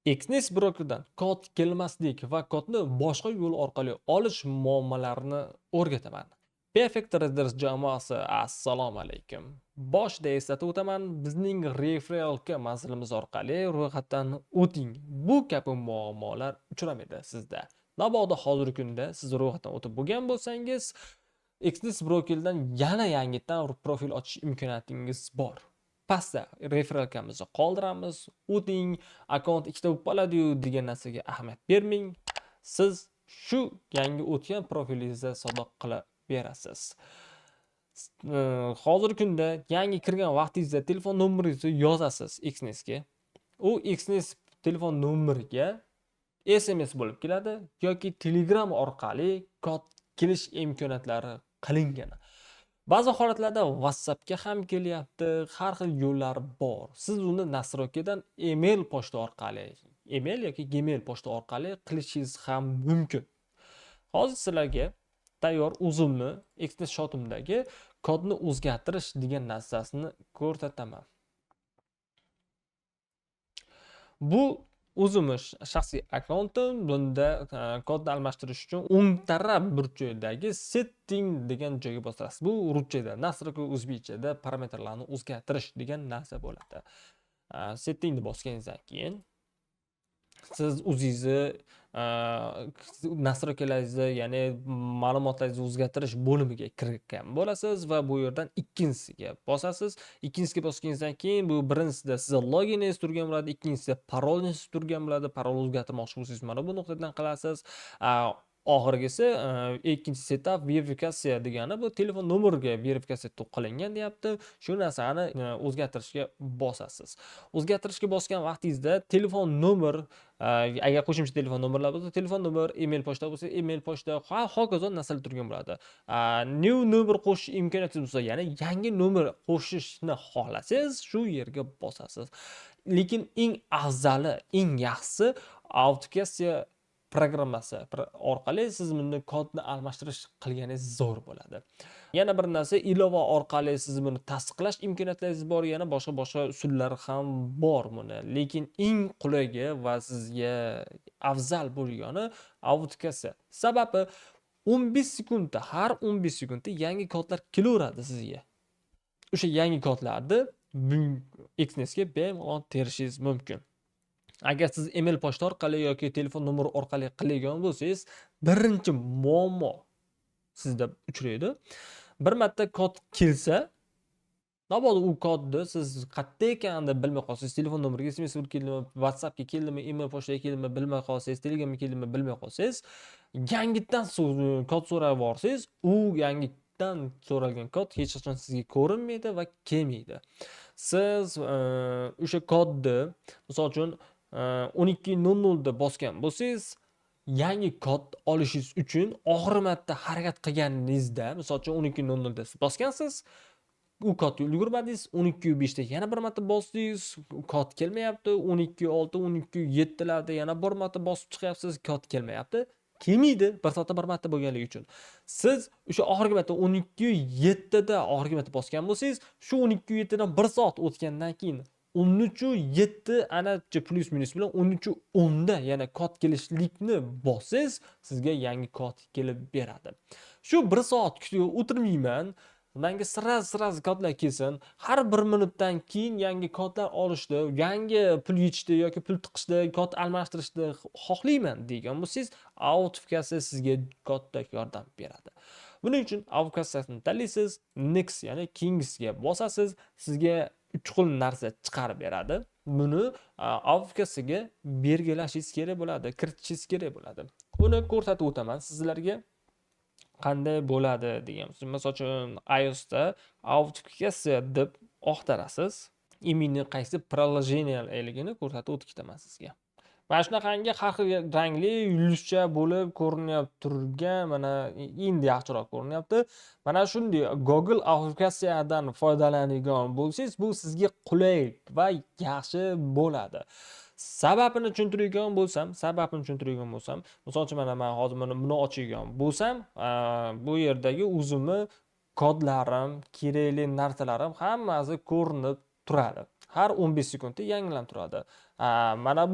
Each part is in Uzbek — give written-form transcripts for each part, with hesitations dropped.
Exness brokerdan kod kelmaslik va kodni boshqa yo'l orqali olish muammolarini o'rgataman. Perfect Traders jamoasi, assalomu alaykum. Boshida eslatib o'taman, bizning referral manzilimiz orqali ro'yxatdan o'ting. Bu kabi muammolar uchramaydi sizda. Mabodo hozirgi kunda siz ro'yxatdan o'tib bo'lgan bo'lsangiz, Exness brokerdan yana yangidan profil ochish imkoniyatingiz bor. Pastda referalkamizni qoldiramiz, o'ting, akkaunt ikkita bo'lib qoladi-yu degan narsaga ahamiyat bermang. Siz shu yangi o'tgan profilingizda sadoq qilib berasiz. Hozirgi kunda yangi kirgan vaqtingizda telefon nomeringizni yozasiz Exnessga. U Exness telefon nomeriga SMS bo'lib keladi yoki Telegram orqali kod kelish imkoniyatlari qilingan. Ba'zi holatlarda WhatsAppga ham kelyapti, har xil yo'llar bor. Siz uni nastroykadan email pochta orqali, email yoki Gmail pochta orqali qilishingiz ham mumkin. Hozir sizlarga tayyor o'zimni Exness shotimdagi kodni o'zgartirish degan narsasini ko'rsataman. Bu o'zimiz shaxsiy akkauntim. Bunda kodni almashtirish uchun o'ng taraf burchagidagi setting degan joyga bosasiz. Bu ruschada, nastroyka o'zbekchada parametrlarni o'zgartirish degan narsa bo'ladi. Settingni bosganingizdan keyin siz o'zingizni nastroykalaringizni, ya'ni ma'lumotlaringizni o'zgartirish bo'limiga kirgan bo'lasiz va bu yerdan ikkinchisiga bosasiz. Ikkinchisiga bosganingizdan keyin bu birinchisida sizning loginingiz turgan bo'ladi, ikkinchisida parolingiz turgan bo'ladi. Parol o'zgartirmoqchi bo'lsangiz mana bu nuqtadan qilasiz. Oxirgisi ikkinchi setup verifikatsiya degani bu telefon nomeriga verifikatsiya qilingan deyapti. Shu narsani o'zgartirishga bosasiz. O'zgartirishga bosgan vaqtingizda telefon nomer, agar qo'shimcha telefon nomerlar bo'lsa, telefon nomer, email pochta bo'lsa, email pochta, hokazo narsalar turgan bo'ladi. New nomer qo'shish imkoniyatingiz bo'lsa, ya'ni yangi nomer qo'shishni xohlasangiz, shu yerga bosasiz. Lekin eng afzali, eng yaxshisi autentizatsiya programmasi orqali siz buni kodni almashtirish qilganingiz zo'r bo'ladi. Yana bir narsa, ilova orqali siz buni tasdiqlash imkoniyatlaringiz bor, yana boshqa usullar ham bor buni. Lekin eng qulayi va sizga afzal bo'lgani autentikatsiya. Sababi 15 sekundda, har 15 sekundda yangi kodlar kelaveradi sizga. O'sha yangi kodlarni Exnessga bemalol terishingiz mumkin. Agar siz email pochta orqali yoki telefon nomeri orqali qilgan bo'lsangiz, birinchi muammo sizda uchraydi. Bir marta kod kelsa, mabodo u kodni siz qayerda ekanini bilmay qolsangiz, telefon nomeriga SMS keldimi, WhatsAppga keldimi, email pochtaga keldimi bilmay qolsangiz, Telegramga keldimi bilmay qolsangiz, yangidan kod so'rab borsangiz, u yangidan so'ralgan kod hech qachon sizga ko'rinmaydi va kelmaydi. Siz o'sha kodni, misol uchun 12:00 da bosgan bo'lsangiz, yangi kod olishingiz uchun oxirgi marta harakat qilganingizda, misol uchun 12:00 da bosgansiz, u kodga ulgurmadingiz, 12:05 da yana bir marta bosdingiz, kod kelmayapti, 12:06, 12:07 larda yana bir marta bosib chiqyapsiz, kod kelmayapti. Kelmaydi, bir soatda bir marta bo'lganligi uchun. Siz o'sha oxirgi marta 12:07 da oxirgi marta bosgan bo'lsangiz, shu 12:07 dan 1 soat o'tgandan keyin 13:07 anacha plus minus bilan 13:10 da yana kod kelishlikni bossangiz, sizga yangi kod kelib beradi. Shu 1 soat kutib o'tirmayman. Menga sira kodlar kelsin. Har 1 minutdan keyin yangi kodlar olishdi, yangi pul yechishdi yoki pul tiqishdi, kod almashtirishni xohlayman degan bo'lsangiz, autentikatsiya sizga katta yordam beradi. Buning uchun autentikatsiyani tanlaysiz, next ya'ni keyingisiga bosasiz, sizga 3 xil narsa chiqarib beradi. Buni autentikatsiyaga belgilashingiz kerak bo'ladi, kiritishingiz kerak bo'ladi. Buni ko'rsatib o'taman sizlarga. Qanday bo'ladi degan. Misol uchun iOSda autentikatsiya deb oqtarasiz. Imini qaysi приложениyaligini ko'rsatib o'tib ketaman sizga. Mana shunaqangi har xil rangli yulduzcha bo'lib ko'rinib turgan, mana endi yaxshiroq ko'rinyapti. Mana shunday Google autentikatsiyadan foydalanadigan bo'lsangiz, bu sizga qulay va yaxshi bo'ladi. Sababini tushuntiradigan bo'lsam, misol uchun mana men hozir buni ochgan bo'lsam, bu yerdagi o'zimni kodlarim, kerakli narsalarim hammasi ko'rinib turadi. har 15 sekundda yangilanib turadi. Mana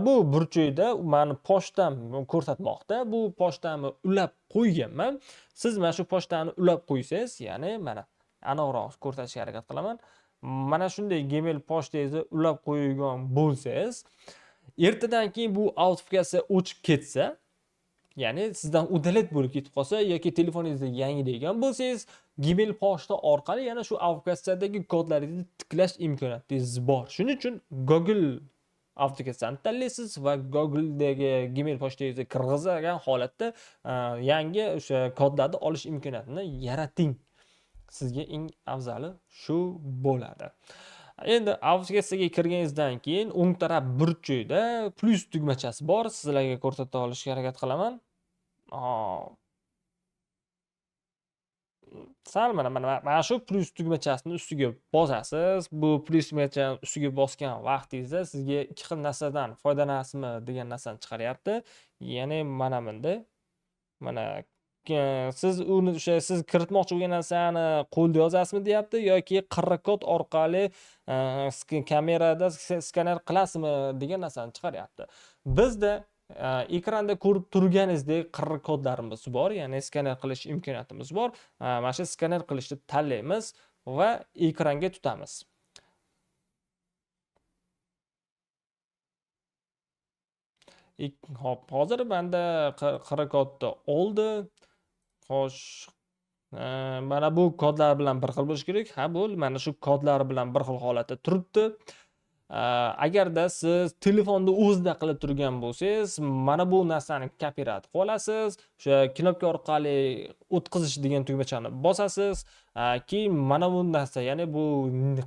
bu burchakda mani pochtam ko'rsatmoqda. Bu pochtani ulab qo'yganman. Siz mana shu pochtani ulab qo'ysangiz, ya'ni mana aniqroq ko'rsatishga harakat qilaman. Mana shunday Gmail pochtangizni ulab qo'ygan bo'lsangiz, ertadan keyin bu autifikatsiya o'chib ketsa, ya'ni sizdan udalet bo'lib ketib qolsa yoki telefoningizni yangilaygan bo'lsangiz, Gmail pochta orqali yana shu aplikatsiyadagi kodlaringizni tiklash imkoniyatingiz bor. Shuning uchun Google aplikatsiyani tanlaysiz va Google'dagi Gmail pochtangizni kirgizgan holatda yangi o'sha kodlarni olish imkoniyatini yarating. Sizga eng afzali shu bo'ladi. Endi aplikatsiyaga kirganingizdan keyin o'ng taraf burchakda plus tugmachasi bor. Sizlarga ko'rsata olishga harakat qilaman. Sal mana shu plus tugmachasini ustiga bosasiz. Bu plus tugmachani ustiga bosgan vaqtingizda sizga ikki xil narsadan foydalanasizmi degan narsani chiqaryapti. Ya'ni mana bunda mana siz uni o'sha siz kiritmoqchi bo'lgan narsani qo'lda yozasizmi deyapti yoki qirra kod orqali kamerada skaner qilasizmi degan narsani chiqaryapti. Bizda ekranda ko'rib turganingizdek qirra kodlarimiz bor, ya'ni skaner qilish imkoniyatimiz bor. Mana shu skaner qilishni tanlaymiz va ekranga tutamiz. Hop, hozir banda qirra kodni oldi. Xo'sh, mana bu kodlar bilan bir xil bo'lishi kerak. Ha, bu mana shu kodlar bilan bir xil holatda turibdi. Agarda siz telefonda o'zida qilib turgan bo'lsangiz, mana bu narsani kopirovat qilib olasiz. O'sha knopka orqali o'tkazish degan tugmachani bosasiz. Keyin mana bu narsa, ya'ni bu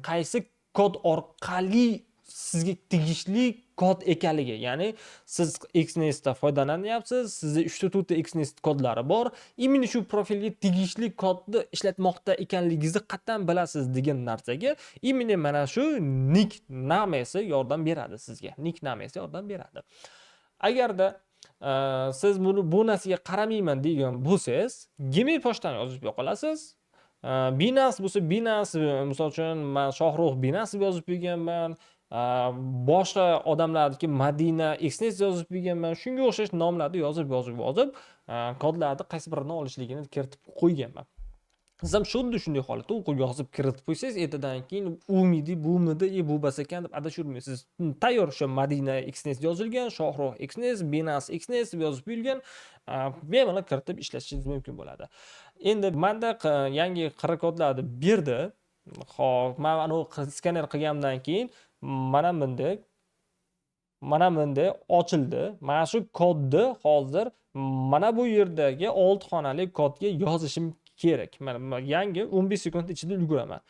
qaysi kod orqali sizga tegishli kod ekanligi, ya'ni siz Xnest'dan foydalanyapsiz, sizda 3 ta Xnest kodlari bor. Imini shu profilga tegishli kodni ishlatmoqda ekanligingizni qattan bilasiz degan narsaga imini mana shu nick namasi yordam beradi sizga. Nick namasi yordam beradi. Agarda siz bu narsaga qaramayman degan bo'lsangiz, Gmail pochtani yozib qo'yasiz. Binance bo'lsa Binance, misol uchun men Shohrux Binance deb yozib qo'yganman. Boshqa odamlarniki Madina Xnest yozib qo'yganman. Shunga o'xshash nomlarni yozib kodlarni qaysi birini olishligini kiritib qo'yganman. Siz ham shunday holatda o'qib yozib kiritib qo'ysangiz, ertadan keyin bumidi, bu bas ekan deb adashurmaysiz. Tayyor o'sha Madina Xnest yozilgan, Shohrux Xnest, Binance Xnest deb yozib qo'yilgan, bemalol kiritib ishlashingiz mumkin bo'ladi. Endi menda yangi qirra kodlarni berdi. Xo'p, men anu skaner qilgandan keyin mana bunday ochildi. Mana shu kodni hozir mana bu yerdagi 6 xonali kodga yozishim kerak. Mana yangi 15 sekund ichida ulguraman.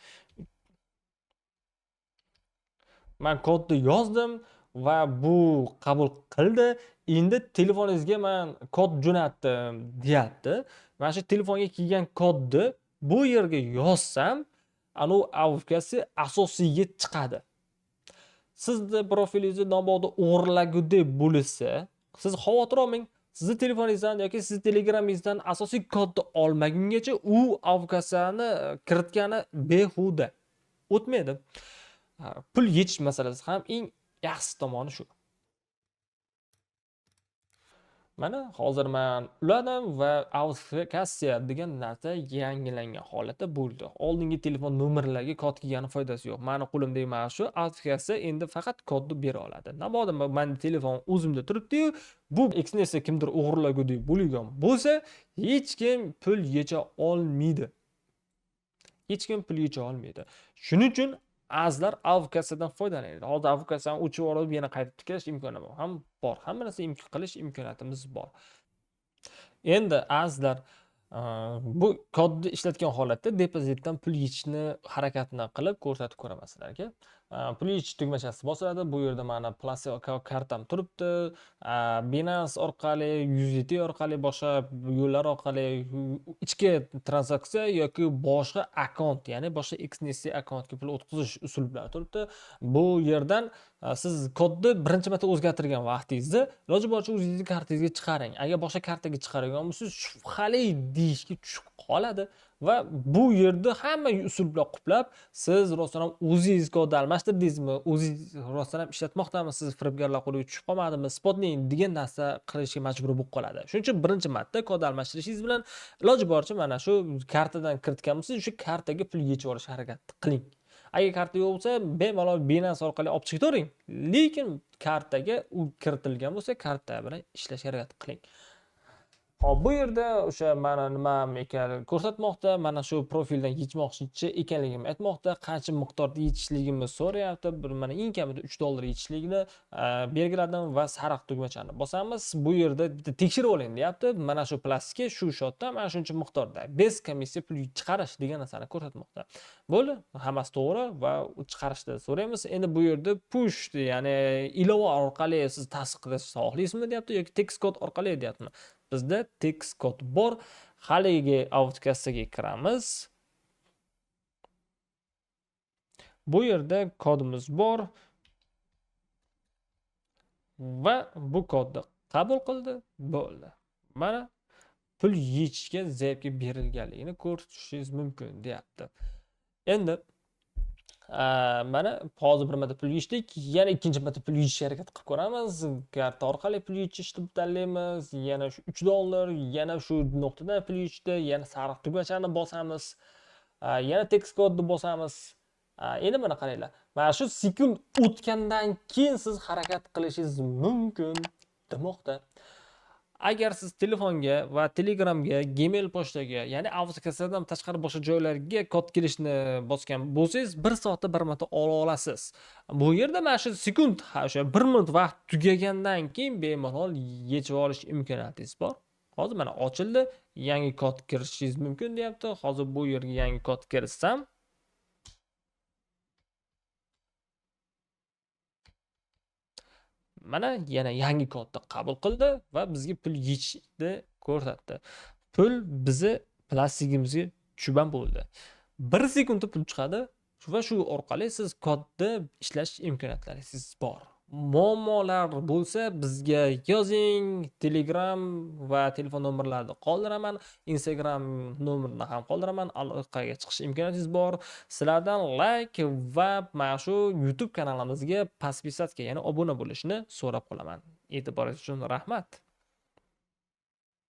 Men kodni yozdim va bu qabul qildi. Endi telefoningizga men kod jo'natdim deyapti. Mana shu telefonga kelgan kodni bu yerga yozsam, anu aplikatsiya asosiyga chiqadi. Sizni profilingizni nobog'da o'g'irlagudek bo'lsa, siz xavotir olmang. Sizni telefoningizdan yoki sizni telegramingizdan asosiy kodni olmagungacha u aplikatsiyani kiritgani behuda o'tmaydi. Pul yechish masalasi ham eng yaxshi tomoni shu. Mana hozir men uladim va autentikatsiya degan narsa yangilangan holatda bo'ldi. Oldingi telefon nomerlariga kod kelgani foydasi yo'q. Meni qo'limdagi mana shu autentikatsiya endi faqat kodni bera oladi. Navoda meni telefon o'zimda turibdi-yu, bu Xnest'ni kimdir o'g'irlagudek bo'lgan bo'lsa, hech kim pul yecha olmaydi. Hech kim pul yecha olmaydi. Shuning uchun azlar aplikatsiyadan foydalanadi. Hozir aplikatsiyani o'chirib olib yana qayta tiklash imkoni ham bor. Hamma narsa qilish imkoniyatimiz bor. Endi azlar bu kodni ishlatgan holatda depozitdan pul yechishni harakatini qilib ko'rsatib ko'raman sizlarga. Pul yechish tugmachasi bosiladi. Bu yerda mana plastik kartam turibdi. Binance orqali, USDT orqali, boshqa yo'llar orqali ichki transaksiya yoki boshqa akkaunt, ya'ni boshqa Xnest akkauntga pul o'tkazish usullari turibdi. Bu yerdan siz kodni birinchi marta o'zgartirgan vaqtingizda iloji boricha o'zingizning kartingizga chiqaring. Agar boshqa kartaga chiqargan bo'lsangiz, shubhali deyishga tushib qoladi. va bu yerda hamma usullar qoplab, siz rostdan ham o'zingiz kodni almashtirdingizmi, o'zingiz rostdan ham ishlatmoqdamisiz, firibgarlar qo'liga tushib qolmadimi, isbotlang degan narsa qilishga majbur bo'lib qoladi. Shuning uchun birinchi marta kod almashtirishingiz bilan iloji boricha mana shu kartadan kiritgan bo'lsangiz, o'sha kartaga pul yechib olishga harakat qiling. Agar karta yo'q bo'lsa, bemalol Binance orqali olib chiqavering. Lekin kartaga u kiritilgan bo'lsa, karta bilan ishlashga harakat qiling. Hop, bu yerda o'sha mana nimam ekanligini ko'rsatmoqda. Mana shu profildan yechmoqchi ekanligimni aytmoqda. Qancha miqdorda yechishligimni so'rayapti. Mana eng kamida $3 yechishligini belgiladim va sariq tugmachani bosamiz. Bu yerda bitta tekshirib oling deyapti. Mana shu plastikka shu shotda mana shuncha miqdorda bez komissiya pul chiqarish degan narsani ko'rsatmoqda. Bo'ldi, hammasi to'g'ri va chiqarishni so'raymiz. Endi bu yerda push, ya'ni ilova orqali siz tasdiqlashni xohlaysizmi deyapti yoki text kod orqali deyaptimi? Bizda text kod bor. Haligi autkassaga kiramiz. Bu yerda kodimiz bor va bu kodni qabul qildi. Bo'ldi. Mana pul yechishga zaryadka berilganligini ko'rishingiz mumkin deyapti. Endi mana hozir bir marta pul yechdik, yana ikkinchi marta pul yechishga harakat qilib ko'ramiz. Karta orqali pul yechishni tanlaymiz. Yana shu $3, yana shu nuqtadan pul yechishdi, yana sariq tugmachani bosamiz. Yana text kodni bosamiz. Endi mana qaranglar. Mana shu sekund o'tgandan keyin siz harakat qilishingiz mumkin demoqda. Agar siz telefonga va Telegramga, Gmail pochtaga, ya'ni avtokassadan tashqari boshqa joylarga kod kirishni bosgan bo'lsangiz, 1 soatda bir marta ola olasiz. Bu yerda mana shu sekund, o'sha 1 minut vaqt tugagandan keyin bemalol yechib olish imkoniyatingiz bor. Hozir mana ochildi, yangi kod kirishingiz mumkin deyapti. Hozir bu yerga yangi kod kiritsam, mana yana yangi kodni qabul qildi va bizga pul yechishni ko'rsatdi. Pul bizi plastigimizga tushib bo'ldi. 1 sekundda pul chiqadi va shu orqali siz kodni ishlash imkoniyatlaringiz bor. Muammolar bo'lsa bizga yozing. Telegram va telefon nomerlarini qoldiraman. Instagram nomerini ham qoldiraman. Aloqaga chiqish imkoniyatingiz bor. Sizlardan like va mana shu YouTube kanalimizga podpisatsiya, ya'ni obuna bo'lishni so'rab qolaman. E'tiboringiz uchun rahmat.